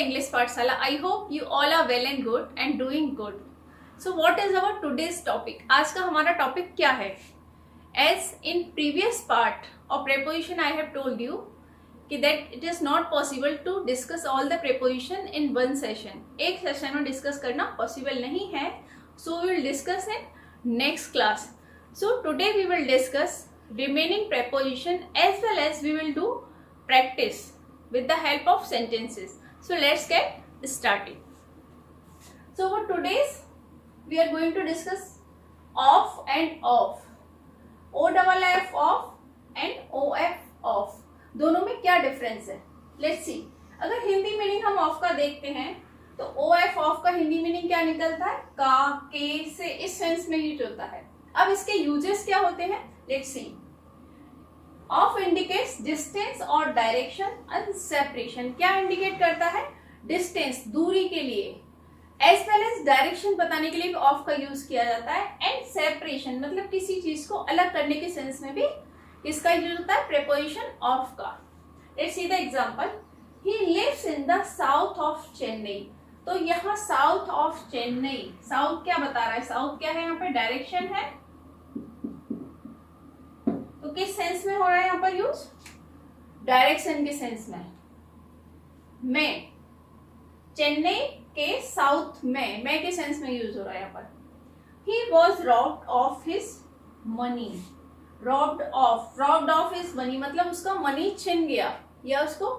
English Pathshala. I hope you all are well and good and doing good. So what is our today's topic? आज का हमारा topic क्या है? As in previous part of preposition I have told you कि that it is not possible to discuss all the preposition in one session. एक session में discuss करना possible नहीं है. So we will discuss in next class. So today we will discuss remaining preposition as well as we will do practice with the help of sentences. So let's get started. So for today's we are going to discuss of and of. OFF of and OF of. दोनों में क्या difference है? Let's see. अगर Hindi meaning हम of का देखते हैं तो OF ऑफ का हिंदी मीनिंग क्या निकलता है? का, के से इस सेंस में यूज होता है. अब इसके यूजेस क्या होते हैं? Let's see. Of indicates distance और डायरेक्शन एंड सेपरेशन. क्या इंडिकेट करता है? डिस्टेंस, दूरी के लिए, एज वेल एज डायरेक्शन बताने के लिए भी ऑफ का यूज किया जाता है. एंड सेपरेशन मतलब किसी चीज को अलग करने के सेंस में भी इसका यूज होता है प्रीपोजिशन ऑफ का. Let's see the example. He lives in the south of Chennai. तो यहाँ साउथ ऑफ चेन्नई, साउथ क्या बता रहा है? साउथ क्या है? यहाँ पे डायरेक्शन है. तो किस सेंस में हो रहा है यहाँ पर यूज? डायरेक्शन के सेंस में. में चेन्नई के साउथ में, मैं के सेंस में यूज हो रहा है यहाँ पर. He was robbed of his money. Robbed of his money मतलब उसका मनी छिन गया या उसको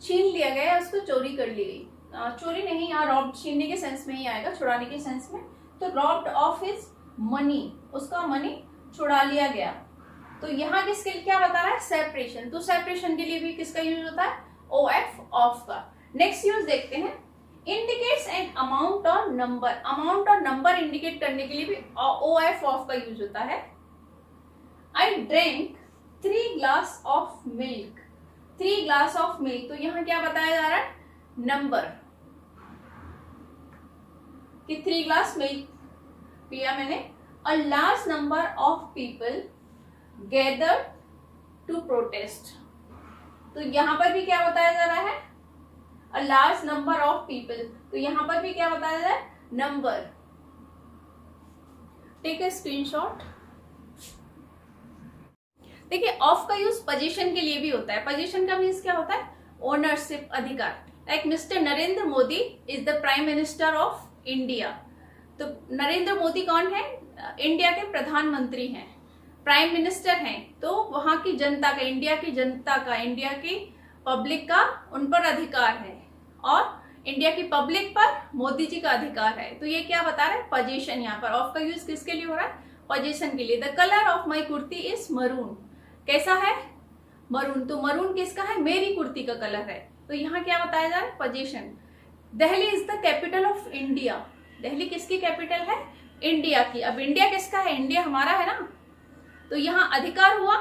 छीन लिया गया या उसको चोरी कर ली गई. चोरी नहीं, यहाँ रॉब्ड छीनने के सेंस में ही आएगा, छुड़ाने के सेंस में. तो रॉब्ड ऑफ हिज मनी, उसका मनी छुड़ा लिया गया. तो यहाँ किसके लिए क्या बता रहा है? सेपरेशन. तो सेपरेशन के लिए भी किसका यूज होता है? OF ऑफ का. नेक्स्ट यूज देखते हैं. इंडिकेट्स एन अमाउंट और नंबर. अमाउंट और नंबर इंडिकेट करने के लिए भी OF ऑफ का यूज होता है. I drink 3 glass of milk. 3 glass of milk. तो यहाँ क्या बताया जा रहा है? नंबर, कि 3 ग्लास मिल्क पिया मैंने. A large number of people gather to protest. तो यहां पर भी क्या बताया जा रहा है? A large number of people. तो यहां पर भी क्या बताया जा रहा है? नंबर. Take a screenshot. देखिए ऑफ का यूज पोजीशन के लिए भी होता है. पोजीशन का मीन्स क्या होता है? ओनरशिप, अधिकार. Like mister Narendra Modi is the prime minister of India. तो नरेंद्र मोदी कौन है? इंडिया के प्रधानमंत्री हैं, प्राइम मिनिस्टर हैं. तो वहां की जनता का, इंडिया की जनता का, इंडिया की पब्लिक का उन पर अधिकार है और इंडिया की पब्लिक पर मोदी जी का अधिकार है. तो ये क्या बता रहा है? पोजीशन. यहाँ पर ऑफ का यूज किसके लिए हो रहा है? पोजीशन के लिए. The colour of my kurti is maroon. कैसा है? मरून. तो मरून किसका है? मेरी कुर्ती का कलर है. तो यहाँ क्या बताया जा रहा है? Position. Delhi is the capital of India. Delhi किसकी कैपिटल है? इंडिया की. अब इंडिया किसका है? इंडिया हमारा है ना. तो यहाँ अधिकार हुआ,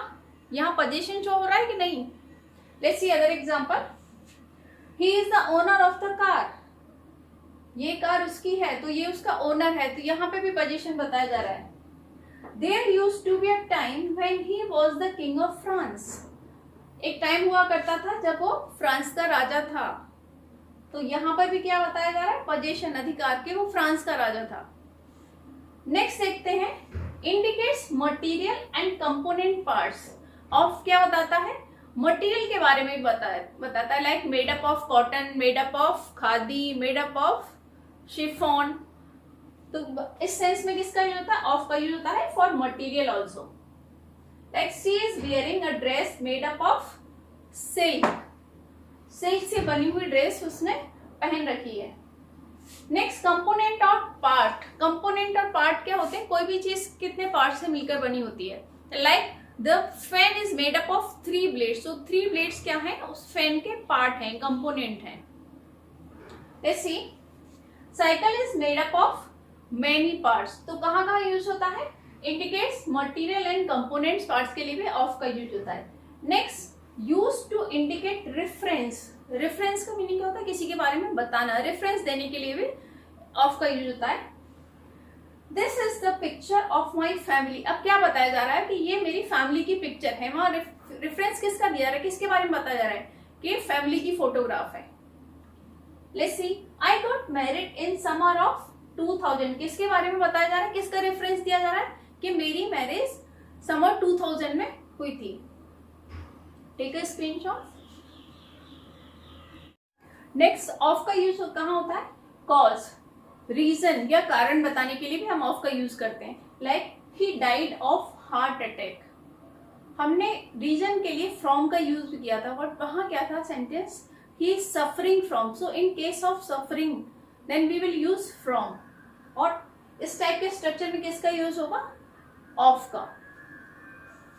यहाँ पोजीशन शो हो रहा है कि नहीं? Let's see other example. He is the owner of the car. ये कार उसकी है तो ये उसका ओनर है. तो यहाँ पे भी पोजीशन बताया जा रहा है. There used to be a time when he was the king of France. एक टाइम हुआ करता था जब वो फ्रांस का राजा था. तो यहाँ पर भी क्या बताया जा रहा है? पोजीशन, अधिकार के वो फ्रांस का राजा था. नेक्स्ट देखते हैं. Indicates material and component parts. Of क्या बताता है? मटेरियल के बारे में भी बताता है. Like made up of cotton, made up of khadi, made up of chiffon. तो इस सेंस में किसका यूज होता है? ऑफ का यूज होता है for material also. Like she is wearing a dress made up of silk. Silk से बनी हुई ड्रेस उसने पहन रखी है. नेक्स्ट कंपोनेंट और पार्ट. कंपोनेंट और पार्ट क्या होते हैं? कोई भी चीज कितने पार्ट से मिलकर बनी होती है. Like the fan is made up of 3 blades. तो 3 ब्लेड्स क्या है? उस फैन के पार्ट हैं, कंपोनेंट हैं. Let's see. Cycle is made up of many parts. तो कहाँ कहाँ यूज होता है? Indicates material and components parts के लिए भी ऑफ का यूज होता है. Next use to indicate reference. Reference का मीनिंग क्या होता है? किसी के बारे में बताना, रेफरेंस देने के लिए भी ऑफ का यूज होता है. This is the picture of my family. अब क्या बताया जा रहा है? कि ये मेरी फैमिली की पिक्चर है. वहां रेफरेंस किसका दिया जा रहा है? किसके बारे में बताया जा रहा है? कि फैमिली की फोटोग्राफ है. Let's see, I got married in summer of 2000। किसके बारे में बताया जा रहा है, किसका रेफरेंस दिया जा रहा है कि मेरी मैरिज समर 2000 में हुई थी। Take a screenshot. Next, of का यूज कहाँ होता है, कॉज, रीजन या कारण बताने के लिए भी हम ऑफ का यूज करते हैं। Like he died of heart attack, हमने रीजन के लिए फ्रॉम का यूज भी किया था, बट वहां क्या था sentence, he is suffering from, so in case of suffering then we will use from. और इस टाइप के स्ट्रक्चर में किसका यूज होगा, ऑफ का।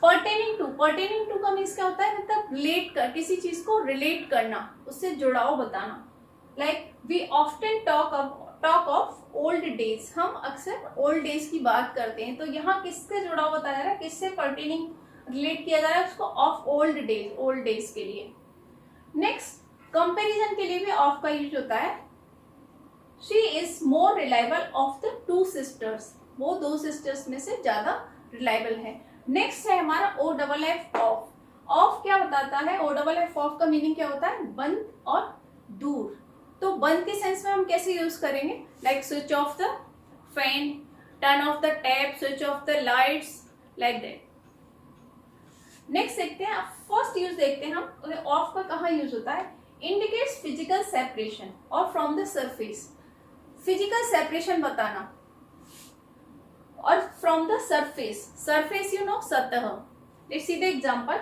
पर्टेनिंग टू का मीन्स क्या होता है, मतलब रिलेट कर, किसी चीज को रिलेट करना, उससे जुड़ाव बताना। Like we often talk of old days, हम अक्सर ओल्ड डेज की बात करते हैं, तो यहाँ किससे जुड़ाव बताया जा रहा है, किससे पर्टेनिंग रिलेट किया जा रहा है उसको, ऑफ ओल्ड डेज के लिए। नेक्स्ट, कंपैरिजन के लिए भी ऑफ का यूज होता है। She is more reliable of the two sisters, वो दो सिस्टर्स में से ज्यादा रिलायबल है। नेक्स्ट है हमारा O double F off. Off क्या बताता है, ओ डबल एफ ऑफ का मीनिंग क्या होता है, बंद और दूर। तो बंद के सेंस में हम कैसे यूज करेंगे, like switch off the fan, turn off the tap, switch off the lights, like that. Next देखते हैं, फर्स्ट यूज देखते हैं हम, ऑफ का कहाँ यूज होता है, इंडिकेट्स फिजिकल सेपरेशन और from the surface, physical separation बताना, और from the surface, surface you know सतह। लेट्स सी द एग्जांपल,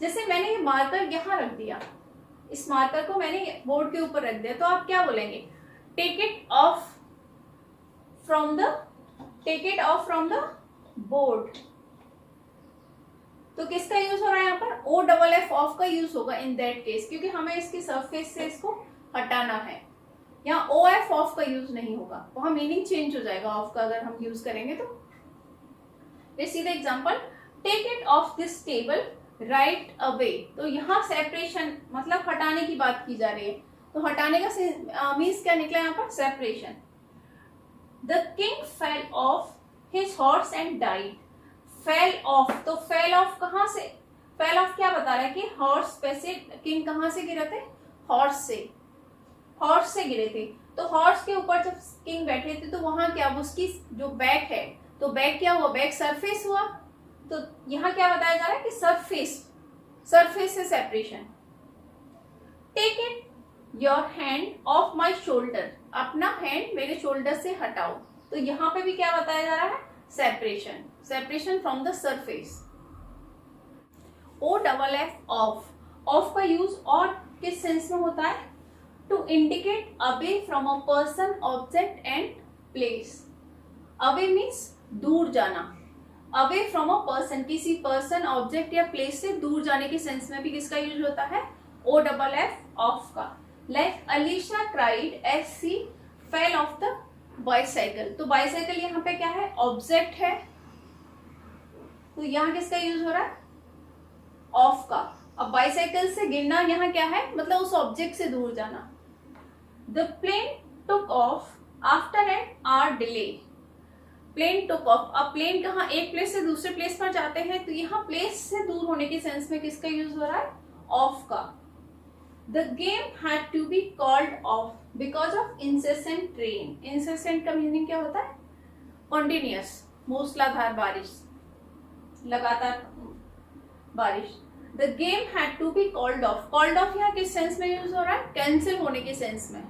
जैसे मैंने ये मार्कर यहां रख दिया, इस मार्कर को मैंने बोर्ड के ऊपर रख दिया, तो आप क्या बोलेंगे, take it off from the board. तो किसका यूज हो रहा है यहाँ पर, ओ डबल एफ ऑफ का यूज होगा इन दैट केस, क्योंकि हमें इसकी सरफेस से इसको हटाना है। यहाँ ओ एफ ऑफ का यूज नहीं होगा, वहां मीनिंग चेंज हो जाएगा ऑफ का अगर हम यूज करेंगे तो। Let's see the example, take it off this table right away. तो यहाँ सेपरेशन मतलब हटाने की बात की जा रही है, तो हटाने का मीन्स क्या निकला यहाँ पर, separation. The king fell off his horse and died, fell off, तो फेल ऑफ कहाँ से, फेल ऑफ क्या बता रहा है कि हॉर्स पे से, किंग कहाँ से गिरे थे, हॉर्स से गिरे थे। तो हॉर्स के ऊपर जब किंग बैठे थे तो वहां क्या, उसकी जो बैक है, तो बैक क्या हुआ, बैक सरफेस हुआ। तो यहाँ क्या बताया जा रहा है कि सरफेस से separation. Take it your hand off my shoulder, अपना हैंड मेरे शोल्डर से हटाओ। तो यहाँ पे भी क्या बताया जा रहा है, separation from the surface. O double F off का यूज और किस सेंस में होता है, to indicate away from a person, object and place. Away means दूर जाना, अवे फ्रॉम अ पर्सन, किसी पर्सन, ऑब्जेक्ट या प्लेस से दूर जाने के सेंस में भी किसका यूज होता है, ओ डबल एफ ऑफ का। Like Alisha cried as she fell off the bicycle. तो बाइसाइकिल यहाँ पे क्या है, ऑब्जेक्ट है, तो यहाँ किसका यूज हो रहा है, ऑफ का। अब बाइसाइकिल से गिरना यहाँ क्या है, मतलब उस ऑब्जेक्ट से दूर जाना। The plane took off after an hour delay, plane took off, अब प्लेन कहाँ, एक प्लेस से दूसरे प्लेस पर जाते हैं, तो यहाँ प्लेस से दूर होने के सेंस में किसका यूज हो रहा है, ऑफ का। The game had to be called off because of incessant rain. Incessant का मीनिंग क्या होता है, कॉन्टिन्यूअस, मूसलाधार बारिश, लगातार बारिश। The game had to be called off, called off यहाँ किस सेंस में यूज हो रहा है, कैंसिल होने के सेंस में।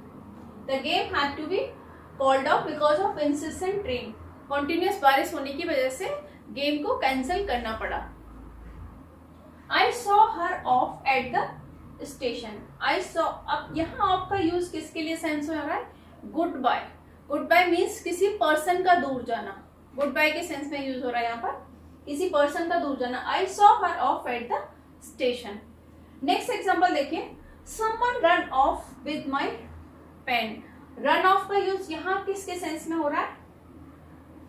The game had to be called off because of incessant rain, continuous बारिश होने की वजह से गेम को कैंसिल करना पड़ा। आई saw her off at the station, I saw, अब यहाँ ऑफ का यूज किसके लिए सेंस हो रहा है, good bye. Good bye means किसी पर्सन का दूर जाना, गुड बाय के सेंस में यूज हो रहा है यहाँ पर, किसी पर्सन का दूर जाना। I saw her off at the station. Next example देखिए, someone run off with my pen. Run off का यूज यहाँ किसके सेंस में हो रहा है,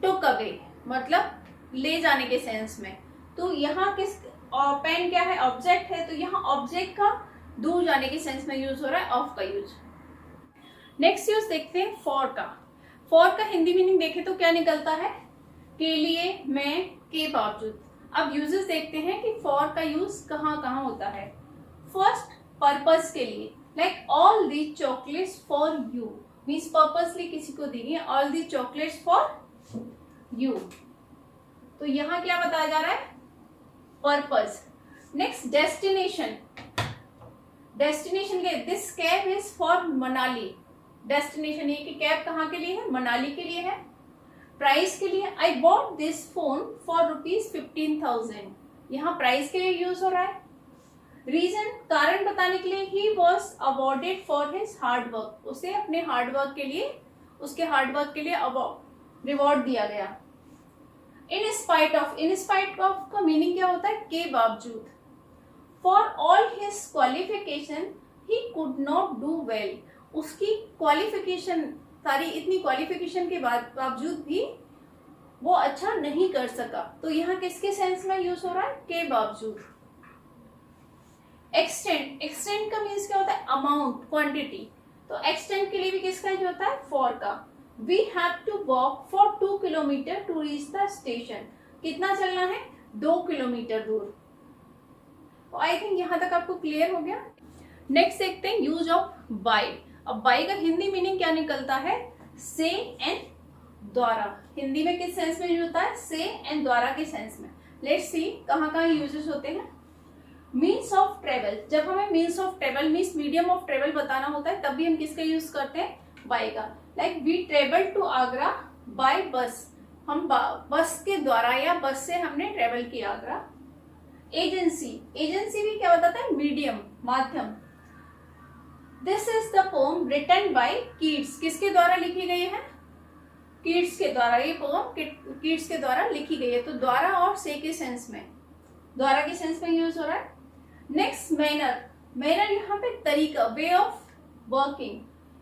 टुक अवे, मतलब ले जाने के सेंस में। तो यहाँ किस, पेन क्या है, ऑब्जेक्ट है, तो यहाँ ऑब्जेक्ट का दूर जाने के सेंस में यूज हो रहा है ऑफ का यूज। नेक्स्ट यूज देखते हैं फॉर का। फॉर का हिंदी मीनिंग देखें तो क्या निकलता है, के लिए, मैं, के बावजूद। अब यूजेस देखते हैं कि फॉर का यूज कहाँ कहाँ होता है। फर्स्ट, पर्पस के लिए, like all the chocolates for you, means purposely किसी को दी है, all the chocolates for you. तो यहाँ क्या बताया जा रहा है, पर्पस। नेक्स्ट डेस्टिनेशन, डेस्टिनेशन के this cab is for Manali, destination ये कि कैब कहाँ के लिए है, मनाली के लिए है। प्राइस के लिए I bought this phone for ₹15,000, यहाँ प्राइस के लिए यूज हो रहा है। रीजन कारण बताने के लिए he was awarded for his hard work, उसे अपने हार्ड वर्क के लिए, उसके हार्ड वर्क के लिए रिवॉर्ड दिया गया। In spite of, in spite of का मीनिंग क्या होता है, के बावजूद। For all his qualification he could not do well, उसकी क्वालिफिकेशन, सारी इतनी क्वालिफिकेशन के बावजूद भी वो अच्छा नहीं कर सका। तो यहाँ किसके सेंस में यूज हो रहा है, के बावजूद। एक्सटेंड, एक्सटेंड का मीन्स क्या होता है, अमाउंट, क्वांटिटी। तो एक्सटेंड के लिए भी किसका यूज होता है, फॉर का। We have to walk for 2 kilometre to reach the station, कितना चलना है, 2 किलोमीटर दूर। आई थिंक यहां तक आपको क्लियर हो गया। नेक्स्ट देखते हैं यूज ऑफ बाय। अब बाय का हिंदी मीनिंग क्या निकलता है, से एंड द्वारा। हिंदी में किस सेंस में यूज होता है, से एंड द्वारा के सेंस में। लेट्स सी कहाँ कहाँ यूजेस होते हैं। मीन्स ऑफ ट्रेवल, जब हमें means of travel means medium of travel बताना होता है तब भी हम किसका यूज करते हैं, बाय का। Like we travel to Agra by bus, हम बस के द्वारा या बस से हमने ट्रेवल किया आगरा। एजेंसी, एजेंसी भी क्या बताता है, मीडियम, माध्यम। This is the poem written by Keats, किसके द्वारा लिखी गई है, कीट्स के द्वारा। ये पोम कीट्स के द्वारा लिखी गई है। तो द्वारा और से के सेंस में, द्वारा के सेंस में यूज हो रहा है। नेक्स्ट मैनर, मैनर यहाँ पे तरीका, way of working.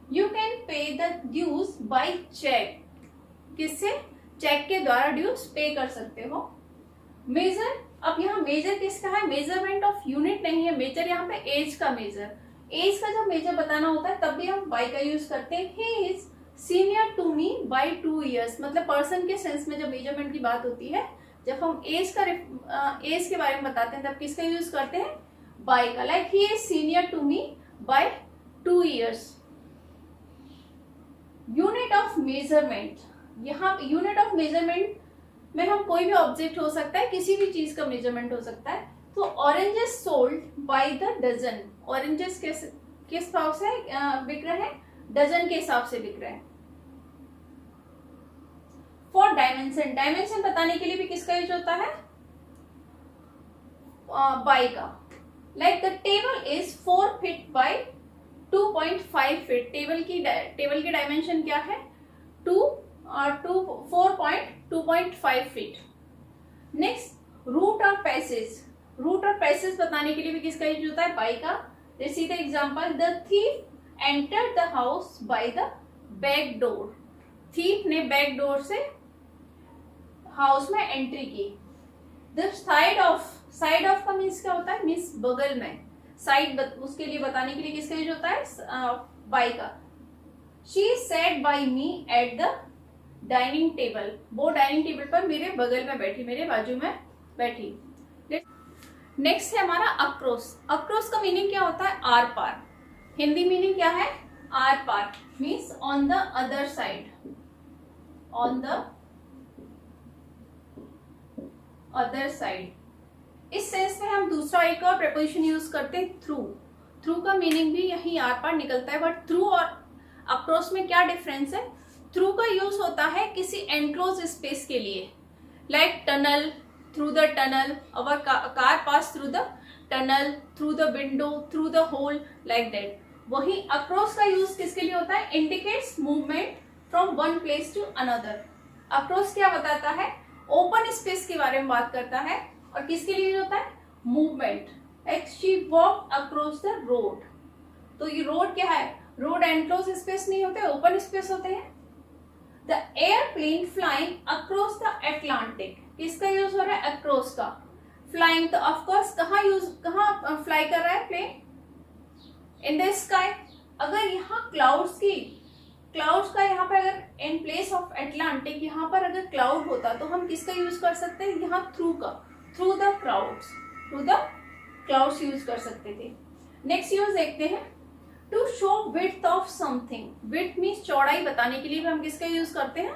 You can pay the dues by cheque, किससे, चेक के द्वारा ड्यूज पे कर सकते हो। मेजर, अब यहाँ मेजर किसका है, मेजरमेंट ऑफ यूनिट नहीं है, मेजर यहाँ पे एज का मेजर। एज का जब मेजर बताना होता है तब भी हम बाय का यूज करते हैं। He is senior to me by 2 years, मतलब पर्सन के सेंस में जब मेजरमेंट की बात होती है, जब हम एज के बारे में बताते हैं तब किसका यूज करते हैं, बाय का। Like he is senior to me by 2 years। Unit of measurement, यहाँ यूनिट ऑफ मेजरमेंट में हम कोई भी ऑब्जेक्ट हो सकता है, किसी भी चीज का मेजरमेंट हो सकता है। तो oranges sold by the dozen, oranges किस हिसाब से बिक रहे हैं, डजन के हिसाब से बिक रहे हैं। फॉर डायमेंशन, डायमेंशन बताने के लिए भी किसका यूज होता है, बाय का। Like the table is 4 feet by 2.5 feet, table की डायमेंशन क्या है, 4.2.5 feet। नेक्स्ट रूट और पैसेज, रूट और पैसेज बताने के लिए भी किसका यूज होता है, बाय का। जैसे the example, the thief entered the house by the back door, thief ने बैक डोर से हाउस में एंट्री की। The side of, side of का मीन्स क्या होता है, मीन्स बगल में, साइड उसके लिए बताने के लिए किसका यूज होता है, बाय का। She sat by me at the dining table, वो डाइनिंग टेबल पर मेरे बगल में बैठी, मेरे बाजू में बैठी। नेक्स्ट है हमारा अक्रॉस। अक्रॉस का मीनिंग क्या होता है, आर पार। हिंदी मीनिंग क्या है, आर पार, means on the other side, on the other side. इस सेंस में हम दूसरा एक और प्रेपोजिशन यूज करते हैं, थ्रू। थ्रू का मीनिंग भी यही आर पार निकलता है, बट थ्रू और अक्रॉस में क्या डिफरेंस है। थ्रू का यूज होता है किसी एनक्लोज स्पेस के लिए, like tunnel, through the tunnel, our car pass through the tunnel, through the window, through the hole, like that. वही अक्रॉस का यूज किसके लिए होता है, indicates movement from one place to another. Across क्या बताता है, ओपन स्पेस के बारे में बात करता है, और किसके लिए यूज होता है, movement. Like she walk across the road, तो ये रोड क्या है, रोड एनक्लोज स्पेस नहीं होते, ओपन स्पेस होते हैं। The airplane flying across the Atlantic, किसका यूज हो रहा है, अक्रॉस का। फ्लाइंग तो ऑफकोर्स कहाँ फ्लाई कर रहा है प्लेन, इन द स्काई। अगर यहाँ क्लाउड्स का यहाँ पर अगर इन प्लेस ऑफ अटलांटिक यहाँ पर अगर क्लाउड होता तो हम किसका यूज कर सकते हैं, यहाँ थ्रू का, थ्रू द क्लाउड्स यूज कर सकते थे। नेक्स्ट यूज देखते हैं, to show width of something, width means चौड़ाई बताने के लिए भी हम किसका यूज करते हैं,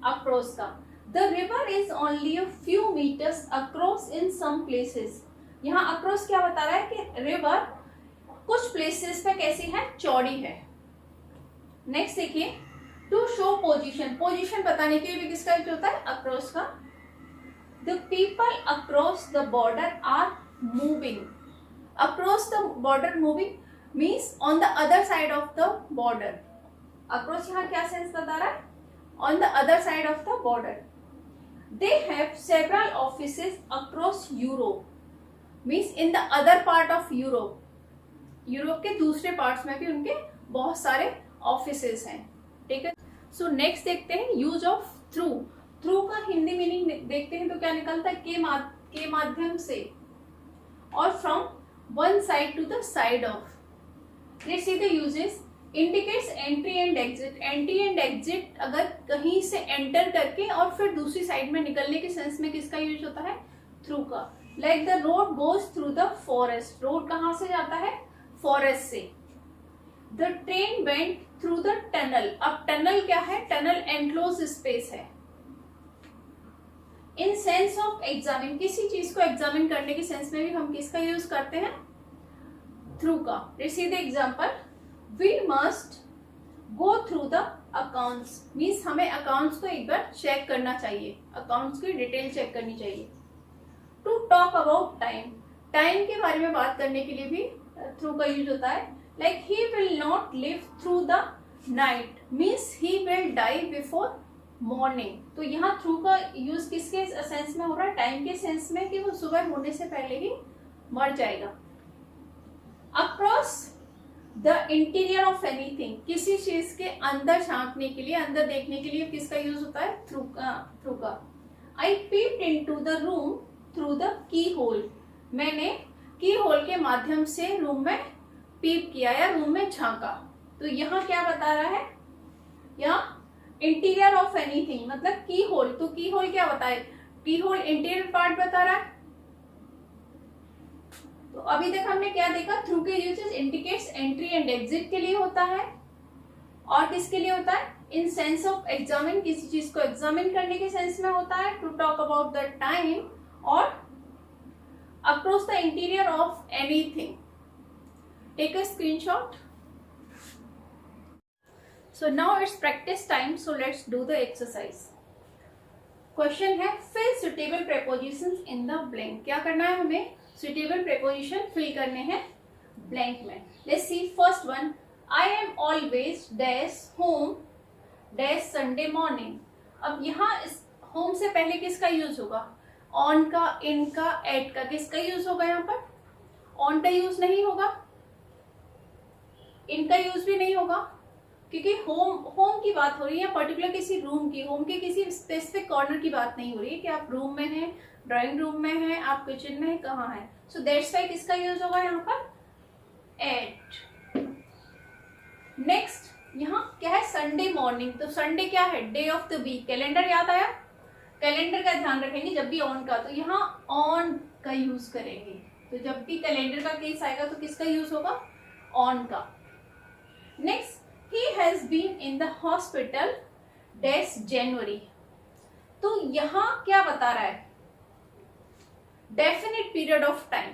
अक्रॉस का। The river is only a few metres across in some places, यहाँ अक्रॉस क्या बता रहा है कि रिवर कुछ प्लेसेस पे कैसी है, चौड़ी है। नेक्स्ट देखिए, टू शो पोजीशन, पोजीशन बताने के लिए भी किसका यूज होता है, अक्रॉस का। The people across the border are moving, across the border moving means on the other side of the border. Across यहाँ क्या सेंस बता रहा है, on the other side of the border. They have several offices across Europe means in the other part of Europe, Europe के दूसरे parts में भी उनके बहुत सारे ऑफिसेस हैं, ठीक है। सो नेक्स्ट देखते हैं यूज ऑफ थ्रू। थ्रू का हिंदी मीनिंग देखते हैं तो क्या निकलता है, के माध्यम से, और from one side to the side of. Let's see the uses, indicates entry and exit, entry and exit अगर कहीं से एंटर करके और फिर दूसरी साइड में निकलने के सेंस में किसका यूज होता है, थ्रू का। Like the road goes through the forest, road कहाँ से जाता है, फॉरेस्ट से। The train went through the tunnel, अब टनल क्या है, टनल एनक्लोज स्पेस है। इन सेंस ऑफ एग्जामिन, किसी चीज को एग्जामिन करने के सेंस में भी हम किसका यूज करते हैं, थ्रू का। Let's see the example, we must go through the accounts means हमें अकाउंट्स को एक बार चेक करना चाहिए, अकाउंट्स की डिटेल चेक करनी चाहिए। To talk about time, time के बारे में बात करने के लिए भी थ्रू का यूज होता है। Like he will not live through the night means he will die before morning. तो यहाँ थ्रू का यूज किसके सेंस में हो रहा है, टाइम के सेंस में, कि वो सुबह होने से पहले ही मर जाएगा। Across the interior of anything, किसी चीज के अंदर झांकने के लिए, अंदर देखने के लिए किसका यूज होता है, थ्रू का। I peeped into the room through the keyhole, मैंने की होल के माध्यम से रूम में पीप किया या रूम में झांका। तो यहाँ क्या बता रहा है, यहाँ इंटीरियर ऑफ एनीथिंग मतलब की होल, तो की होल क्या बताए, की होल इंटीरियर पार्ट बता रहा है। तो अभी तक हमने क्या देखा, थ्रू के uses indicates entry and exit के लिए होता है, और किसके लिए होता है, इन सेंस ऑफ एग्जामिन, किसी चीज को एग्जामिन करने के सेंस में होता है। To talk about the time और across the interior of anything. Take a screenshot. So now it's practice time, so let's do the exercise. Question है, fill suitable prepositions in the blank. क्या करना है हमें, suitable preposition fill करने हैं blank में। Let's see first one. I am always dash home dash Sunday morning. अब यहाँ इस home से पहले किसका यूज होगा, on का, in का, at का, किसका यूज होगा, यहाँ पर on का यूज नहीं होगा, in का यूज भी नहीं होगा, क्योंकि होम की बात हो रही है, पर्टिकुलर किसी रूम की, होम के किसी स्पेसिफिक कॉर्नर की बात नहीं हो रही है कि आप रूम में हैं, ड्राइंग रूम में हैं, आप किचन में हैं, कहाँ हैं। सो दैट्स व्हाई किसका यूज होगा यहाँ पर, एट। नेक्स्ट यहाँ क्या है, संडे मॉर्निंग, तो संडे क्या है, day of the week. Calendar याद आया, कैलेंडर का ध्यान रखेंगे जब भी ऑन का, तो यहाँ ऑन का यूज करेंगे। तो जब भी कैलेंडर का केस आएगा तो किसका यूज होगा, ऑन का। Next, he has been in the hospital dash January. तो यहां क्या बता रहा है, definite period of time,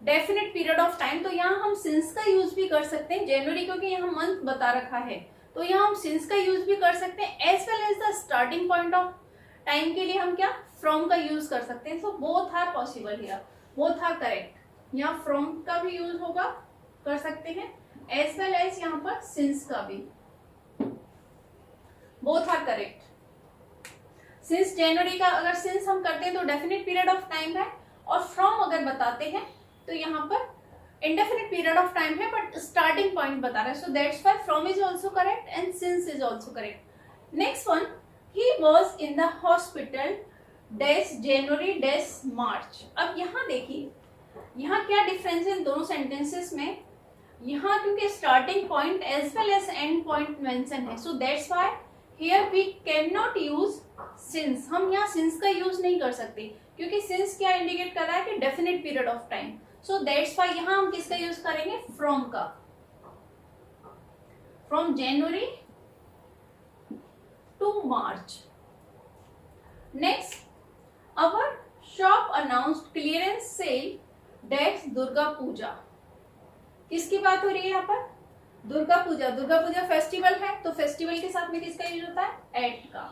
definite period of time. तो यहां हम सिंस का यूज भी कर सकते हैं, जनवरी क्योंकि यहां मंथ बता रखा है, तो यहां हम सिंस का यूज भी कर सकते हैं, as well as the starting point of time के लिए हम क्या, फ्रॉम का यूज कर सकते हैं। So both are possible here, both are correct. यहाँ फ्रॉम का भी यूज होगा, कर सकते हैं, एज वेल एज यहाँ पर सिंस का भी, बोथ आर करेक्ट। सिंस जनवरी का अगर सिंस हम करते हैं तो डेफिनेट पीरियड ऑफ टाइम है, और फ्रॉम अगर बताते हैं तो यहाँ पर इंडेफिनिट पीरियड ऑफ टाइम है, बट स्टार्टिंग पॉइंट बता रहा है। So that's why from is also correct and since is also correct. Next one, he was in the hospital dash January dash March. अब यहाँ देखिए, यहाँ क्या डिफरेंस है इन दोनों सेंटेंसेस में, यहाँ क्योंकि starting point as well as end point mention है, so that's why here we can not use since. हम यहाँ सिंस का यूज नहीं कर सकते, क्योंकि सिंस क्या इंडिकेट कर रहा है कि definite period of time. So that's why यहाँ हम किसका यूज करेंगे, फ्रॉम का। from January to March. Next, our shop announced clearance sale dash Durga Puja. किसकी बात हो रही है यहाँ पर? दुर्गा पूजा. दुर्गा पूजा फेस्टिवल है, तो फेस्टिवल के साथ में किसका यूज होता है? एट का.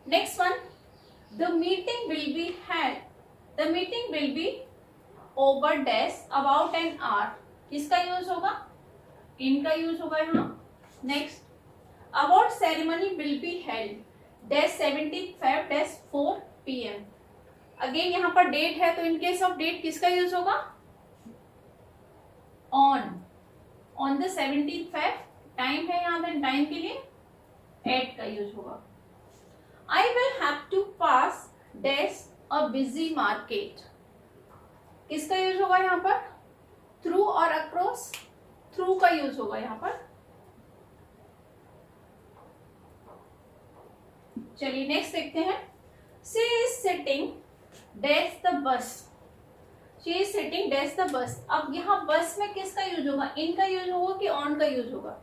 Next one, the meeting will be had. The meeting will be over dash about an hour. किसका यूज होगा? इनका यूज होगा यहाँ. Next, award ceremony will be held dash 17 Feb dash 4 PM. Again यहाँ पर डेट है, तो इन केस ऑफ डेट किसका यूज होगा? On the 17 Feb. टाइम है यहाँ पर, टाइम के लिए एट का यूज होगा. I will have to pass dash a busy market. किसका यूज होगा यहाँ पर? थ्रू और अक्रॉस. थ्रू का यूज होगा यहाँ पर. चलिए नेक्स्ट देखते हैं. She is sitting dash the bus. She is sitting dash the bus. अब यहाँ बस में किसका यूज होगा? इनका यूज होगा कि ऑन का यूज होगा?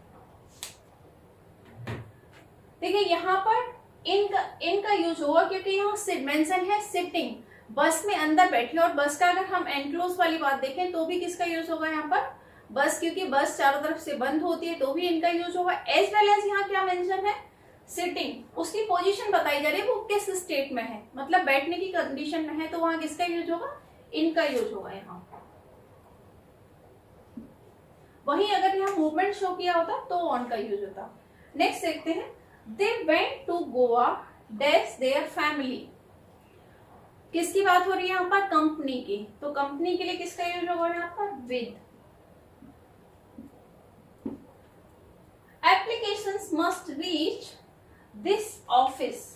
देखिए यहाँ पर इनका यूज होगा, क्योंकि यहाँ मेंशन है सिटिंग. बस में अंदर बैठी, और बस का अगर हम एनक्लोज वाली बात देखें तो भी किसका यूज होगा यहाँ पर? बस, क्योंकि बस चारों तरफ से बंद होती है, तो भी इनका यूज होगा. एज वेल एज यहाँ क्या मेंशन है? सिटिंग. उसकी पोजीशन बताई जा रही है, वो किस स्टेट में है, मतलब बैठने की कंडीशन में है, तो वहां किसका यूज होगा? इनका यूज होगा यहाँ. वहीं अगर यहाँ मूवमेंट शो किया होता तो ऑन का यूज होता. नेक्स्ट देखते हैं. They went to Goa dash their family. किसकी बात हो रही है यहाँ पर? कंपनी की. तो कंपनी के लिए किसका यूज होगा यहाँ पर? With. Applications must reach this office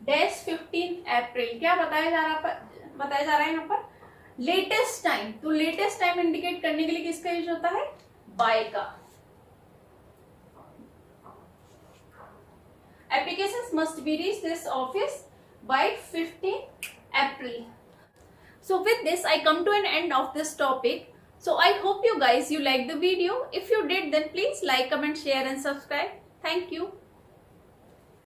dash 15 April. क्या बताया जा रहा है यहाँ पर? Latest time. तो लेटेस्ट टाइम इंडिकेट करने के लिए किसका यूज होता है? बाय का. Applications must be reached this office by 15 April. So with this, I come to an end of this topic. So I hope you guys like the video. If you did, then please like, comment, share and subscribe. Thank you.